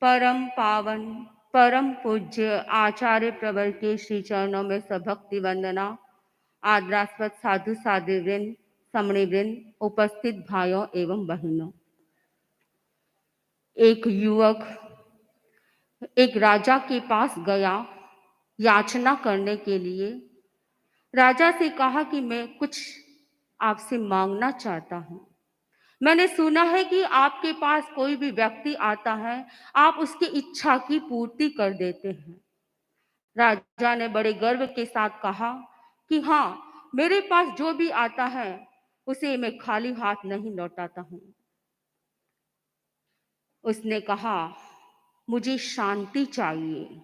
परम पावन परम पूज्य आचार्य प्रवर के श्री चरणों में सभक्ति वंदना। आदरास्पद साधु साध्वीवृंद, समणीवृंद, उपस्थित भाइयों एवं बहनों। एक युवक एक राजा के पास गया याचना करने के लिए। राजा से कहा कि मैं कुछ आपसे मांगना चाहता हूँ। मैंने सुना है कि आपके पास कोई भी व्यक्ति आता है, आप उसकी इच्छा की पूर्ति कर देते हैं। राजा ने बड़े गर्व के साथ कहा कि हाँ, मेरे पास जो भी आता है उसे मैं खाली हाथ नहीं लौटाता हूँ। उसने कहा, मुझे शांति चाहिए।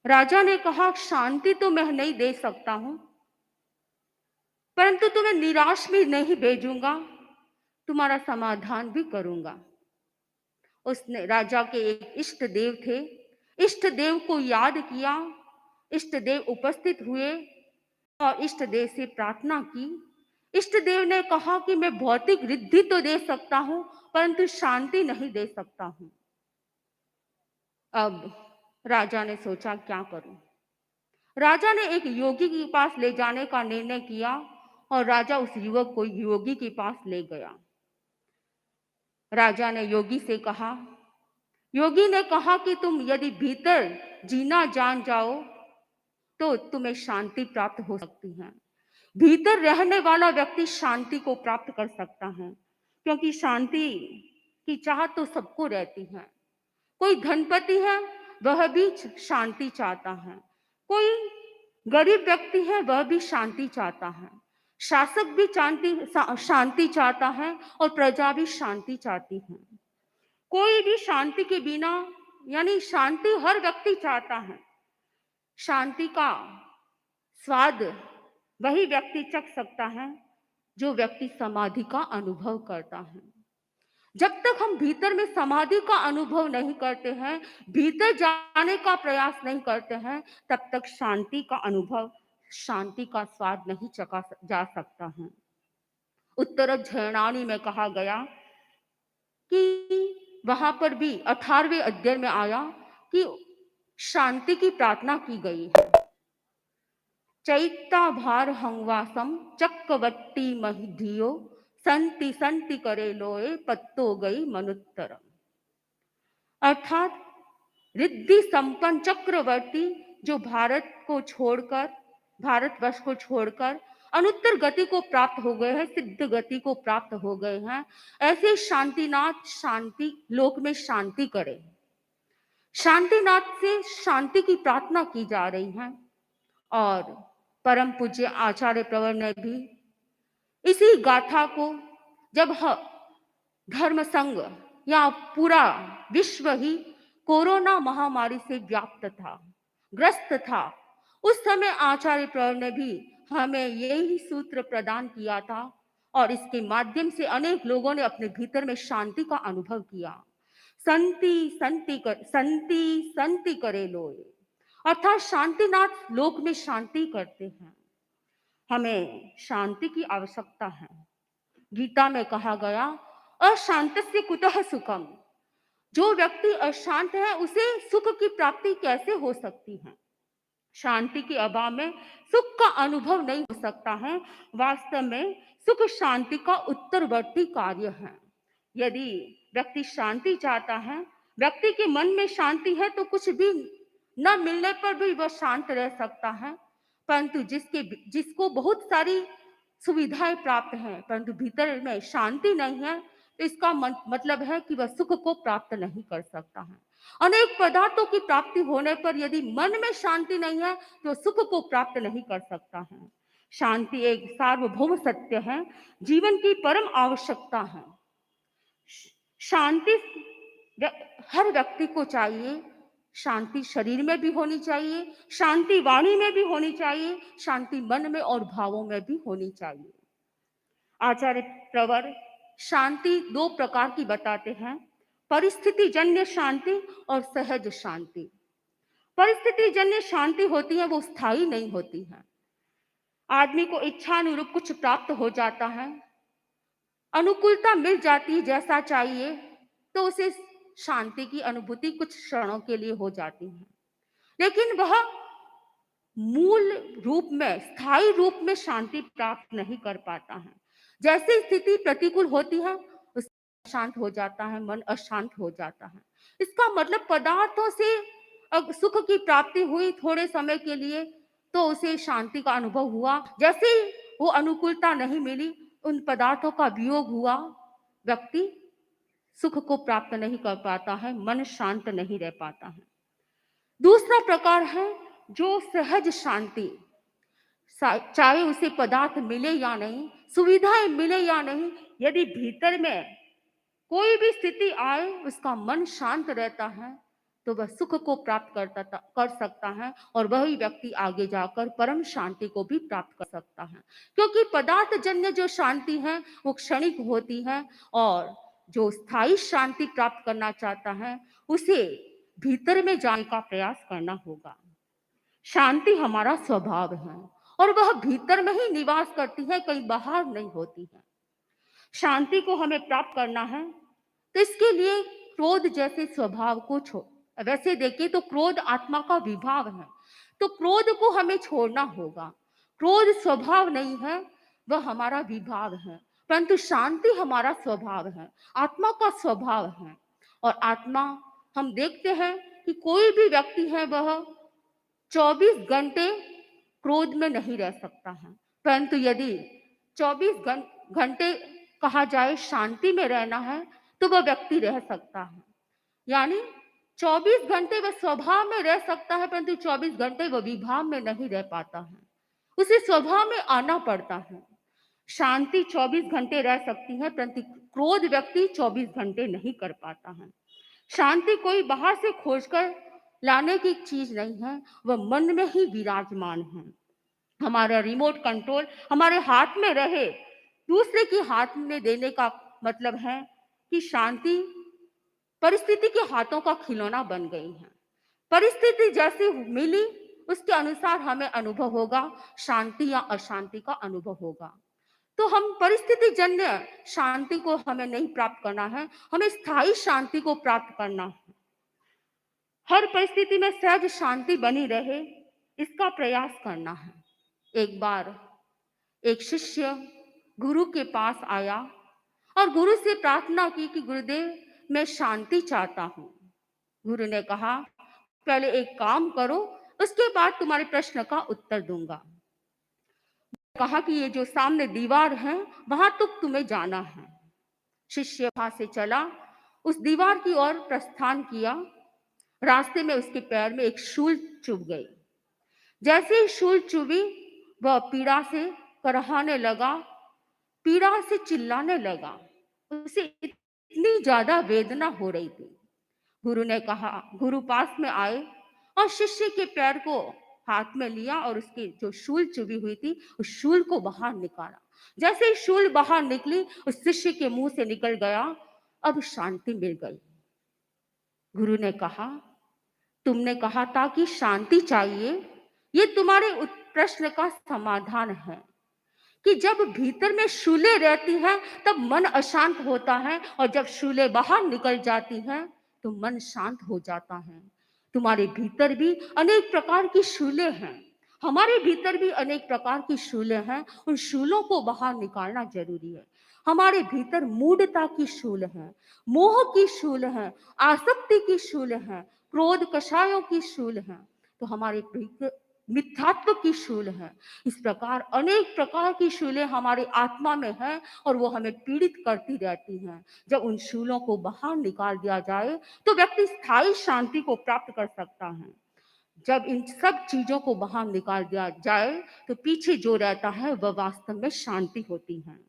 राजा ने कहा, शांति तो मैं नहीं दे सकता हूँ, परंतु तुम्हें निराश में नहीं भेजूंगा, तुम्हारा समाधान भी करूंगा। उसने राजा के एक इष्ट देव थे, इष्ट देव को याद किया। इष्ट देव उपस्थित हुए और इष्ट देव से प्रार्थना की। इष्ट देव ने कहा कि मैं भौतिक रिद्धि तो दे सकता हूं, परंतु शांति नहीं दे सकता हूं। अब राजा ने सोचा क्या करूं। राजा ने एक योगी के पास ले जाने का निर्णय किया और राजा उस युवक को योगी के पास ले गया। राजा ने योगी से कहा, योगी ने कहा कि तुम यदि भीतर जीना जान जाओ तो तुम्हें शांति प्राप्त हो सकती है। भीतर रहने वाला व्यक्ति शांति को प्राप्त कर सकता है, क्योंकि शांति की चाहत तो सबको रहती है। कोई धनपति है, वह भी शांति चाहता है। कोई गरीब व्यक्ति है, वह भी शांति चाहता है। शासक भी शांति चाहता है और प्रजा भी शांति चाहती है। कोई भी शांति के बिना, यानी शांति हर व्यक्ति चाहता है। शांति का स्वाद वही व्यक्ति चख सकता है जो व्यक्ति समाधि का अनुभव करता है। जब तक हम भीतर में समाधि का अनुभव नहीं करते हैं, भीतर जाने का प्रयास नहीं करते हैं, तब तक शांति का अनुभव, शांति का स्वाद नहीं चखा जा सकता है। उत्तर झरणानी में कहा गया कि वहां पर भी 18वें अध्याय में आया कि शांति की प्रार्थना की गई है। चैता भार हंगवासम चक्रवट्टी महिधियो संति संति करे लोए पत्तो गई मनुत्तरम। अर्थात रिद्धि संपन्न चक्रवर्ती जो भारतवर्ष को छोड़कर अनुत्तर गति को प्राप्त हो गए हैं, सिद्ध गति को प्राप्त हो गए हैं, ऐसे शांतिनाथ शांति लोक में शांति करे। शांतिनाथ से शांति की प्रार्थना की जा रही है। और परम पूज्य आचार्य प्रवर ने भी इसी गाथा को, जब धर्म संघ या पूरा विश्व ही कोरोना महामारी से व्याप्त था, ग्रस्त था, उस समय आचार्य प्रवर ने भी हमें यही सूत्र प्रदान किया था और इसके माध्यम से अनेक लोगों ने अपने भीतर में शांति का अनुभव किया। संति संति करे लोए, अर्थात शांतिनाथ लोक में शांति करते हैं। हमें शांति की आवश्यकता है। गीता में कहा गया, अशांतस्य कुतः सुखम। जो व्यक्ति अशांत है उसे सुख की प्राप्ति कैसे हो सकती है। शांति के अभाव में सुख का अनुभव नहीं हो सकता है। वास्तव में सुख शांति का उत्तरवर्ती कार्य है। यदि व्यक्ति शांति चाहता है, व्यक्ति के मन में शांति है, तो कुछ भी न मिलने पर भी वह शांत रह सकता है। परंतु जिसको बहुत सारी सुविधाएं प्राप्त हैं, परंतु भीतर में शांति नहीं है, तो इसका मतलब है कि वह सुख को प्राप्त नहीं कर सकता है। अनेक पदार्थों की प्राप्ति होने पर यदि मन में शांति नहीं है, तो सुख को प्राप्त नहीं कर सकता है। शांति एक सार्वभौम सत्य है, जीवन की परम आवश्यकता है। शांति हर व्यक्ति को चाहिए। शांति शरीर में भी होनी चाहिए, शांति वाणी में भी होनी चाहिए, शांति मन में और भावों में भी होनी चाहिए। आचार्य प्रवर शांति दो प्रकार की बताते हैं, परिस्थिति जन्य शांति और सहज शांति। परिस्थिति जन्य शांति होती है, वो स्थायी नहीं होती है। आदमी को इच्छानुरूप कुछ प्राप्त हो जाता है, अनुकूलता मिल जाती है जैसा चाहिए, तो उसे शांति की अनुभूति कुछ क्षणों के लिए हो जाती है, लेकिन वह मूल रूप में, स्थायी रूप में शांति प्राप्त नहीं कर पाता है। जैसे स्थिति प्रतिकूल होती है, उस अशांत हो जाता है, मन अशांत हो जाता है। इसका मतलब पदार्थों से सुख की प्राप्ति हुई थोड़े समय के लिए, तो उसे शांति का अनुभव हुआ। जैसे ही वो अनुकूलता नहीं मिली, उन पदार्थों का वियोग हुआ, व्यक्ति सुख को प्राप्त नहीं कर पाता है, मन शांत नहीं रह पाता है। दूसरा प्रकार है जो सहज शांति, चाहे उसे पदार्थ मिले या नहीं, सुविधाएं मिले या नहीं, यदि भीतर में कोई भी स्थिति आए, उसका मन शांत रहता है, तो वह सुख को प्राप्त कर सकता है, और वही व्यक्ति आगे जाकर परम शांति को भी प्राप्त कर सकता है। क्योंकि पदार्थ जन्य जो शांति है वो क्षणिक होती है, और जो स्थायी शांति प्राप्त करना चाहता है उसे भीतर में जाने का प्रयास करना होगा। शांति हमारा स्वभाव है और वह भीतर में ही निवास करती है, कहीं बाहर नहीं होती है। शांति को हमें प्राप्त करना है, तो इसके लिए क्रोध जैसे स्वभाव को वैसे देखिए तो क्रोध आत्मा का विभाव है, तो क्रोध को हमें छोड़ना होगा। क्रोध स्वभाव नहीं है, वह हमारा विभाव है, परंतु शांति हमारा स्वभाव है, आत्मा का स्वभाव है। और आत्मा, हम देखते हैं कि कोई भी व्यक्ति है वह 24 घंटे क्रोध में नहीं रह सकता है, परंतु यदि 24 घंटे कहा जाए शांति में रहना है, तो वह व्यक्ति रह सकता है। यानी 24 घंटे वह स्वभाव में रह सकता है, परंतु 24 घंटे वह विभाव में नहीं रह पाता है, उसे स्वभाव में आना पड़ता है। शांति 24 घंटे रह सकती है, परंतु क्रोध व्यक्ति 24 घंटे नहीं कर पाता है। शांति कोई बाहर से खोजकर लाने की चीज नहीं है, वह मन में ही विराजमान है। हमारा रिमोट कंट्रोल हमारे हाथ में रहे, दूसरे के हाथ में देने का मतलब है कि शांति परिस्थिति के हाथों का खिलौना बन गई है। परिस्थिति जैसी मिली उसके अनुसार हमें अनुभव होगा, शांति या अशांति का अनुभव होगा। तो हम परिस्थिति जन्य शांति को हमें नहीं प्राप्त करना है, हमें स्थायी शांति को प्राप्त करना है। हर परिस्थिति में सहज शांति बनी रहे, इसका प्रयास करना है। एक बार एक शिष्य गुरु के पास आया और गुरु से प्रार्थना की कि गुरुदेव, मैं शांति चाहता हूँ। गुरु ने कहा, पहले एक काम करो, उसके बाद तुम्हारे प्रश्न का उत्तर दूंगा। कहा कि ये जो सामने दीवार है वहां तक तुम्हें जाना है। शिष्य वहां से चला, उस दीवार की ओर प्रस्थान किया। रास्ते में उसके पैर में एक शूल चुभ गई। जैसे ही शूल चुभी, वह पीड़ा से कराहने लगा, पीड़ा से चिल्लाने लगा, उसे इतनी ज्यादा वेदना हो रही थी। गुरु ने कहा, गुरु पास में आए और शिष्य के पैर को हाथ में लिया और उसकी जो शूल चुभी हुई थी उस शूल को बाहर निकाला। जैसे ही शूल बाहर निकली, उस शिष्य के मुंह से निकल गया, अब शांति मिल गई। गुरु ने कहा, तुमने कहा था कि शांति चाहिए, ये तुम्हारे प्रश्न का समाधान है कि जब भीतर में शूलें रहती हैं तब मन अशांत होता है, और जब शूलें बाहर निकल जाती हैं तो मन शांत हो जाता है। तुम्हारे भीतर भी अनेक प्रकार की शूलें हैं, हमारे भीतर भी अनेक प्रकार की शूलें हैं, उन शूलों को बाहर निकालना जरूरी है। हमारे भीतर मूढ़ता की शूल है, मोह की शूल है, आसक्ति की शूल है, क्रोध कषायों की शूल है, तो हमारे भीतर मिथ्यात्व की शूल है। इस प्रकार अनेक प्रकार की शूलें हमारी आत्मा में हैं और वो हमें पीड़ित करती रहती हैं। जब उन शूलों को बाहर निकाल दिया जाए तो व्यक्ति स्थायी शांति को प्राप्त कर सकता है। जब इन सब चीजों को बाहर निकाल दिया जाए तो पीछे जो रहता है वह वास्तव में शांति होती है।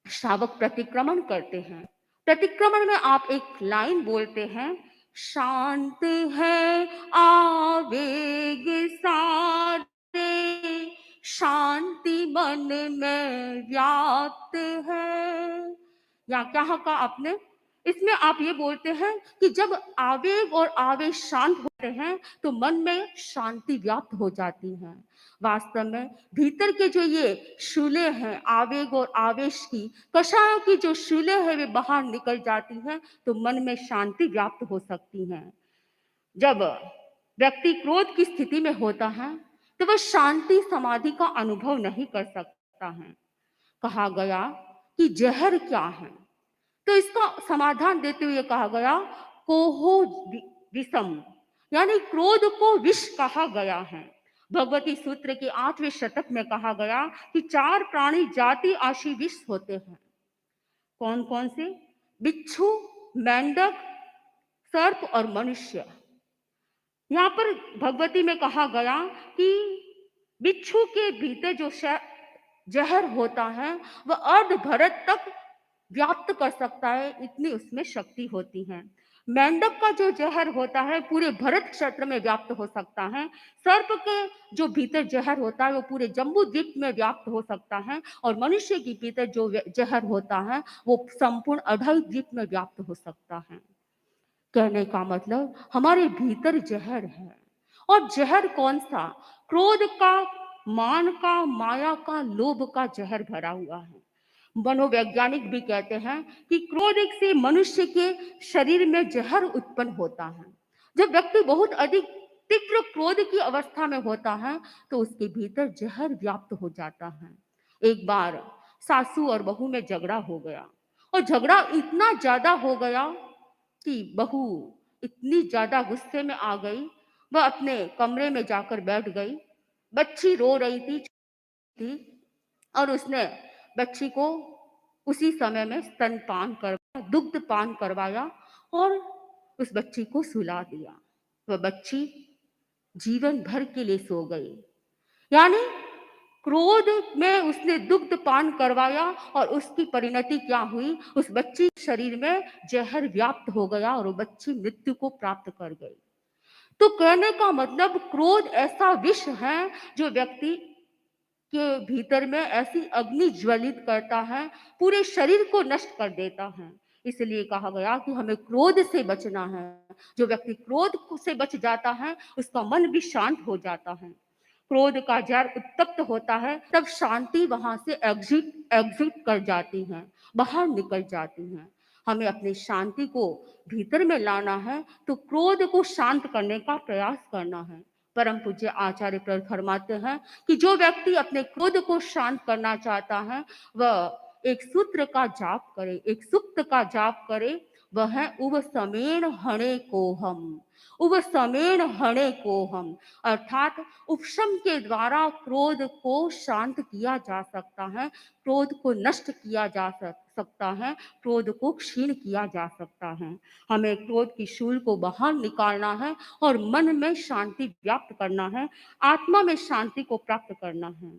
श्रावक प्रतिक्रमण करते हैं। प्रतिक्रमण में आप एक लाइन बोलते हैं, शांत है आवेग सारे, शांति मन में व्याप्त है। या क्या कहा आपने? इसमें आप ये बोलते हैं कि जब आवेग और आवेश शांत होते हैं तो मन में शांति व्याप्त हो जाती है। वास्तव में भीतर के जो ये शूलें हैं आवेग और आवेश की, कषायों की जो शूलें हैं वे बाहर निकल जाती हैं तो मन में शांति व्याप्त हो सकती है। जब व्यक्ति क्रोध की स्थिति में होता है तो वह शांति समाधि का अनुभव नहीं कर सकता है। कहा गया कि जहर क्या है, तो इसका समाधान देते हुए कहा गया कोहो विषम, यानी क्रोध को विष कहा गया है। भगवती सूत्र के 8वें शतक में कहा गया कि 4 प्राणी जाति आशी विष होते हैं। कौन कौन से? बिच्छू, मेंढक, सर्प और मनुष्य। यहाँ पर भगवती में कहा गया कि बिच्छू के भीतर जो जहर होता है वह अर्ध भरत तक व्याप्त कर सकता है, इतनी उसमें शक्ति होती है। मेंढक का जो जहर होता है पूरे भरत क्षेत्र में व्याप्त हो सकता है। सर्प के जो भीतर जहर होता है वो पूरे जम्बू द्वीप में व्याप्त हो सकता है और मनुष्य के भीतर जो जहर होता है वो संपूर्ण अढ़ाई द्वीप में व्याप्त हो सकता है। कहने का मतलब हमारे भीतर जहर है। और जहर कौन सा? क्रोध का, मान का, माया का, लोभ का जहर भरा हुआ है। मनोवैज्ञानिक भी कहते हैं कि क्रोध से मनुष्य के शरीर में जहर उत्पन्न होता है। जब व्यक्ति बहुत अधिक तीव्र क्रोध की अवस्था में होता है तो उसके भीतर जहर व्याप्त हो जाता है। एक बार सासू और बहू में झगड़ा हो गया और झगड़ा इतना ज्यादा हो गया कि बहू इतनी ज्यादा गुस्से में आ गई, वह अपने कमरे में जाकर बैठ गई। बच्ची रो रही थी और उसने बच्ची को उसी समय में स्तनपान करवाया, दुग्ध पान करवाया और उस बच्ची को सुला दिया। वह बच्ची जीवन भर के लिए सो गई। यानी क्रोध में उसने दुग्ध पान करवाया और उसकी परिणति क्या हुई? उस बच्ची के शरीर में जहर व्याप्त हो गया और वो बच्ची मृत्यु को प्राप्त कर गई। तो कहने का मतलब क्रोध ऐसा विष है जो व्यक्ति के भीतर में ऐसी अग्नि ज्वलित करता है, पूरे शरीर को नष्ट कर देता है। इसलिए कहा गया कि हमें क्रोध से बचना है। जो व्यक्ति क्रोध से बच जाता है उसका मन भी शांत हो जाता है। क्रोध का जड़ उत्तप्त होता है तब शांति वहां से एग्जिट एग्जिट कर जाती है, बाहर निकल जाती है। हमें अपनी शांति को भीतर में लाना है तो क्रोध को शांत करने का प्रयास करना है। परम पूज्य आचार्य प्रभु फरमाते हैं कि जो व्यक्ति अपने क्रोध को शांत करना चाहता है वह एक सूत्र का जाप करे, एक सूक्त का जाप करे। वह है उव समेण हणे को हम, उव समेण हणे को हम, अर्थात उपशम के द्वारा क्रोध को शांत किया जा सकता है, क्रोध को नष्ट किया जा सकता है, क्रोध को क्षीण किया जा सकता है। हमें क्रोध की शूल को बाहर निकालना है और मन में शांति व्याप्त करना है, आत्मा में शांति को प्राप्त करना है।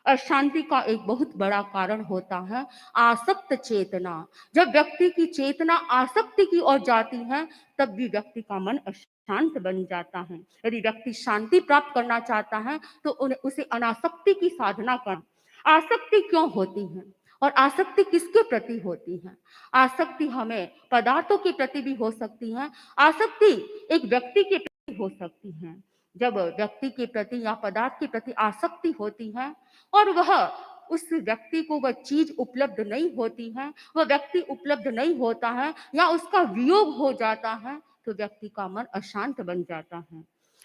अशांति का एक बहुत बड़ा कारण होता है आसक्त चेतना। जब व्यक्ति की चेतना आसक्ति की ओर जाती है तब भी व्यक्ति का मन शांत बन जाता है। यदि व्यक्ति शांति प्राप्त करना चाहता है तो उसे अनासक्ति की साधना कर। आसक्ति क्यों होती है और आसक्ति किसके प्रति होती है? आसक्ति हमें पदार्थों के प्रति भी हो सकती है, आसक्ति एक व्यक्ति के प्रति हो सकती है। जब व्यक्ति के प्रति या पदार्थ के प्रति आसक्ति होती है और वह उस व्यक्ति को वह चीज उपलब्ध नहीं होती है, वह व्यक्ति उपलब्ध नहीं होता है या उसका वियोग हो जाता है तो व्यक्ति का मन अशांत बन जाता है।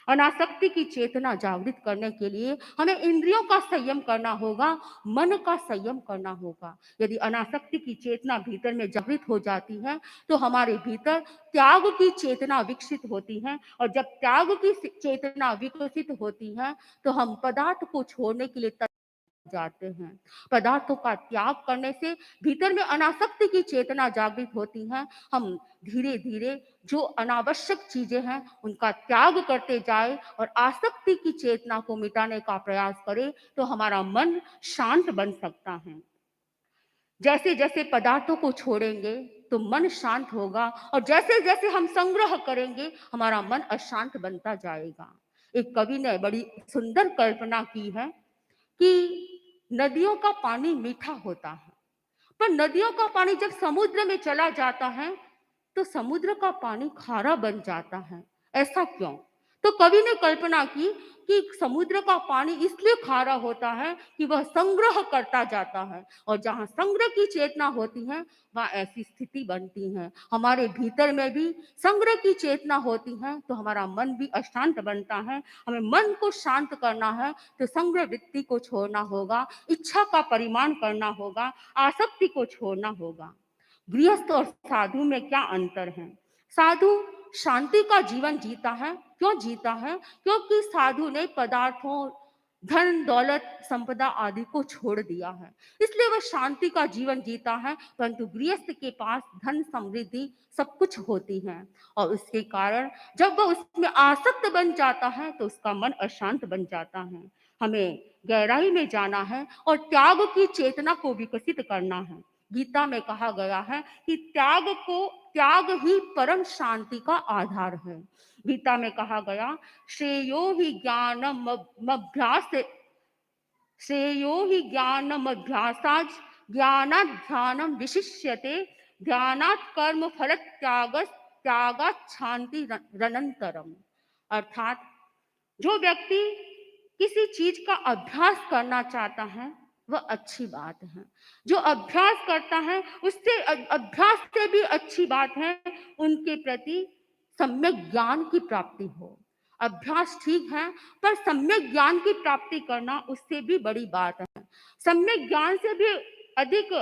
अनासक्ति की चेतना जागृत करने के लिए हमें इंद्रियों का संयम करना होगा, मन का संयम करना होगा। यदि अनासक्ति की चेतना भीतर में जागृत हो जाती है तो हमारे भीतर त्याग की चेतना विकसित होती है और जब त्याग की चेतना विकसित होती है तो हम पदार्थ को छोड़ने के लिए जाते हैं। पदार्थों का त्याग करने से भीतर में अनासक्ति की चेतना जागृत होती है। हम धीरे धीरे जो अनावश्यक चीजें हैं उनका त्याग करते जाए और आसक्ति की चेतना को मिटाने का प्रयास करें तो हमारा मन शांत बन सकता है। जैसे जैसे पदार्थों को छोड़ेंगे तो मन शांत होगा और जैसे जैसे हम संग्रह करेंगे हमारा मन अशांत बनता जाएगा। एक कवि ने बड़ी सुंदर कल्पना की है कि नदियों का पानी मीठा होता है, पर नदियों का पानी जब समुद्र में चला जाता है तो समुद्र का पानी खारा बन जाता है। ऐसा क्यों? तो कवि ने कल्पना की कि समुद्र का पानी इसलिए खारा होता है कि वह संग्रह करता जाता है, और जहाँ संग्रह की चेतना होती है वहाँ ऐसी स्थिति बनती है। हमारे भीतर में भी संग्रह की चेतना होती है तो हमारा मन भी अशांत बनता है। हमें मन को शांत करना है तो संग्रह वृत्ति को छोड़ना होगा, इच्छा का परिमाण करना होगा, आसक्ति को छोड़ना होगा। गृहस्थ और साधु में क्या अंतर है? साधु शांति का जीवन जीता है। क्यों जीता है? क्योंकि साधु ने पदार्थों, धन दौलत संपदा आदि को छोड़ दिया है, इसलिए वह शांति का जीवन जीता है। परंतु गृहस्थ के पास धन समृद्धि सब कुछ होती है, और उसके कारण जब वह उसमें आसक्त बन जाता है तो उसका मन अशांत बन जाता है। हमें गहराई में जाना है और त्याग की चेतना को विकसित करना है। गीता में कहा गया है कि त्याग ही परम शांति का आधार है। गीता में कहा गया, श्रेयो ही ज्ञानमभ्यास श्रेयो ही ज्ञानमभ्यासाच ज्ञानात् ध्यानं विशिष्यते ध्यानात् कर्म फल त्यागात् शांति रनंतरम। अर्थात जो व्यक्ति किसी चीज का अभ्यास करना चाहता है वह अच्छी बात है। जो अभ्यास करता है उससे अभ्यास से भी अच्छी बात है उनके प्रति सम्यक ज्ञान की प्राप्ति हो। अभ्यास ठीक है, पर सम्यक ज्ञान की प्राप्ति करना उससे भी बड़ी बात है। सम्यक ज्ञान से भी अधिक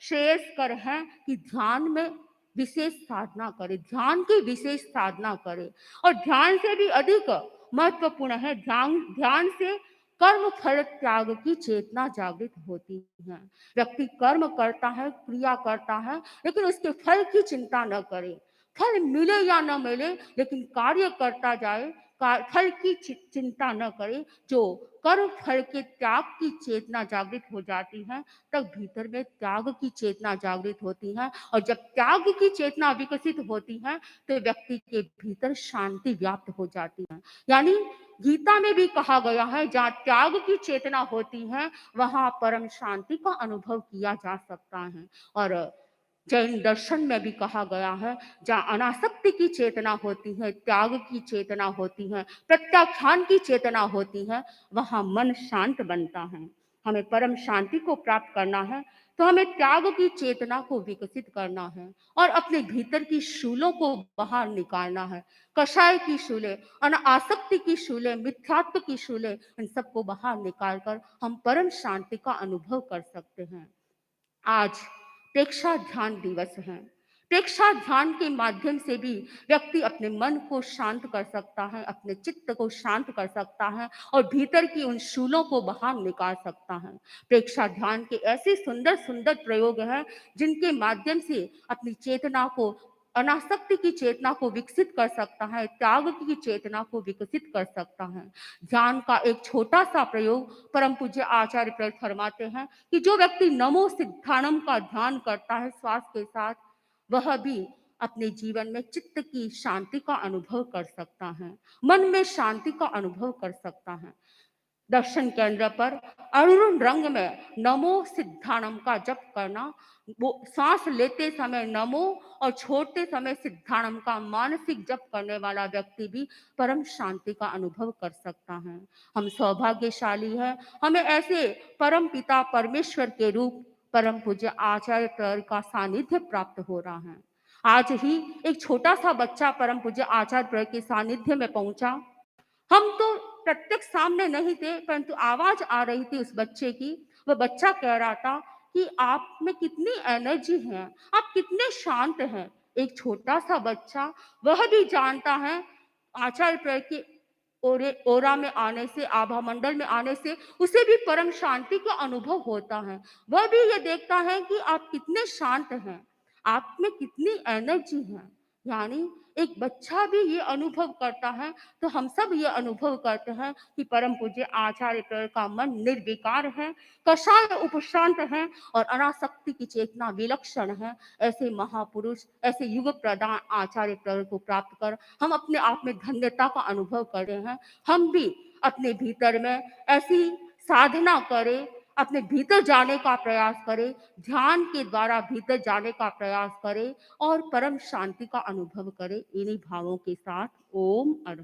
श्रेयस्कर है कि ध्यान में विशेष साधना करे, ध्यान की विशेष साधना करे। और ध्यान से भी अधिक महत्वपूर्ण है, ध्यान से कर्म फल त्याग की चेतना जागृत होती है। व्यक्ति कर्म करता है, क्रिया करता है, लेकिन उसके फल की चिंता न करे। फल मिले या न मिले, लेकिन कार्य करता जाए, फल की चिंता न करे। जो कर्म फल के त्याग की चेतना जागृत हो जाती है तब भीतर में त्याग की चेतना जागृत होती है, और जब त्याग की चेतना विकसित होती है तो व्यक्ति के भीतर शांति व्याप्त हो जाती है। यानी गीता में भी कहा गया है, जहाँ त्याग की चेतना होती है वहां परम शांति का अनुभव किया जा सकता है। और जैन दर्शन में भी कहा गया है, जहाँ अनासक्ति की चेतना होती है, त्याग की चेतना होती है, प्रत्याख्यान की चेतना होती है, वहां मन शांत बनता है। हमें परम शांति को प्राप्त करना है तो हमें त्याग की चेतना को विकसित करना है और अपने भीतर की शूलों को बाहर निकालना है। कषाय की शूलें, अनासक्ति की शूलें, मिथ्यात्व की शूलें, इन सबको बाहर निकालकर हम परम शांति का अनुभव कर सकते हैं। आज प्रेक्षा ध्यान दिवस है। प्रेक्षा ध्यान के माध्यम से भी व्यक्ति अपने मन को शांत कर सकता है, अपने चित्त को शांत कर सकता है और भीतर की उन शूलों को बाहर निकाल सकता है। प्रेक्षा ध्यान के ऐसे सुंदर सुंदर प्रयोग हैं जिनके माध्यम से अपनी चेतना को, अनासक्ति की चेतना को विकसित कर सकता है, त्याग की चेतना को विकसित कर सकता है। ध्यान का एक छोटा सा प्रयोग परम पूज्य आचार्य प्रयोग फरमाते हैं कि जो व्यक्ति नमो सिद्धानम का ध्यान करता है श्वास के साथ, वह भी अपने जीवन में चित्त की शांति का अनुभव कर सकता है, मन में शांति का अनुभव कर सकता है। दर्शन केंद्र पर अरुण रंग में नमो सिद्धानम का जप करना, वो सांस लेते समय नमो और छोड़ते समय सिद्धानम का मानसिक जप करने वाला व्यक्ति भी परम शांति का अनुभव कर सकता है। हम सौभाग्यशाली हैं, हमें ऐसे परम पिता परमेश्वर के रूप परम पूज्य आचार्य प्रवर का सानिध्य प्राप्त हो रहा है। आज ही एक छोटा सा बच्चा परम पूज्य आचार्य प्रवर के सानिध्य में पहुंचा। हम तो प्रत्यक्ष सामने नहीं थे, परंतु आवाज आ रही थी उस बच्चे की। वह बच्चा कह रहा था कि आप में कितनी एनर्जी है, आप कितने शांत हैं। एक छोटा सा बच्चा, वह भी जानता है आचार्य प्रवर के ओरा में आने से, आभा मंडल में आने से उसे भी परम शांति का अनुभव होता है। वह भी ये देखता है कि आप कितने शांत हैं, आप में कितनी एनर्जी है। यानी एक बच्चा भी ये अनुभव करता है तो हम सब ये अनुभव करते हैं कि परम पूज्य आचार्य प्रवर का मन निर्विकार है, कषाय उपशांत है और अनासक्ति की चेतना विलक्षण है। ऐसे महापुरुष, ऐसे युग प्रदान आचार्य प्रवर को प्राप्त कर हम अपने आप में धन्यता का अनुभव कर रहे हैं। हम भी अपने भीतर में ऐसी साधना करें, अपने भीतर जाने का प्रयास करें, ध्यान के द्वारा भीतर जाने का प्रयास करें और परम शांति का अनुभव करें। इन्हीं भावों के साथ ओम अर्पण।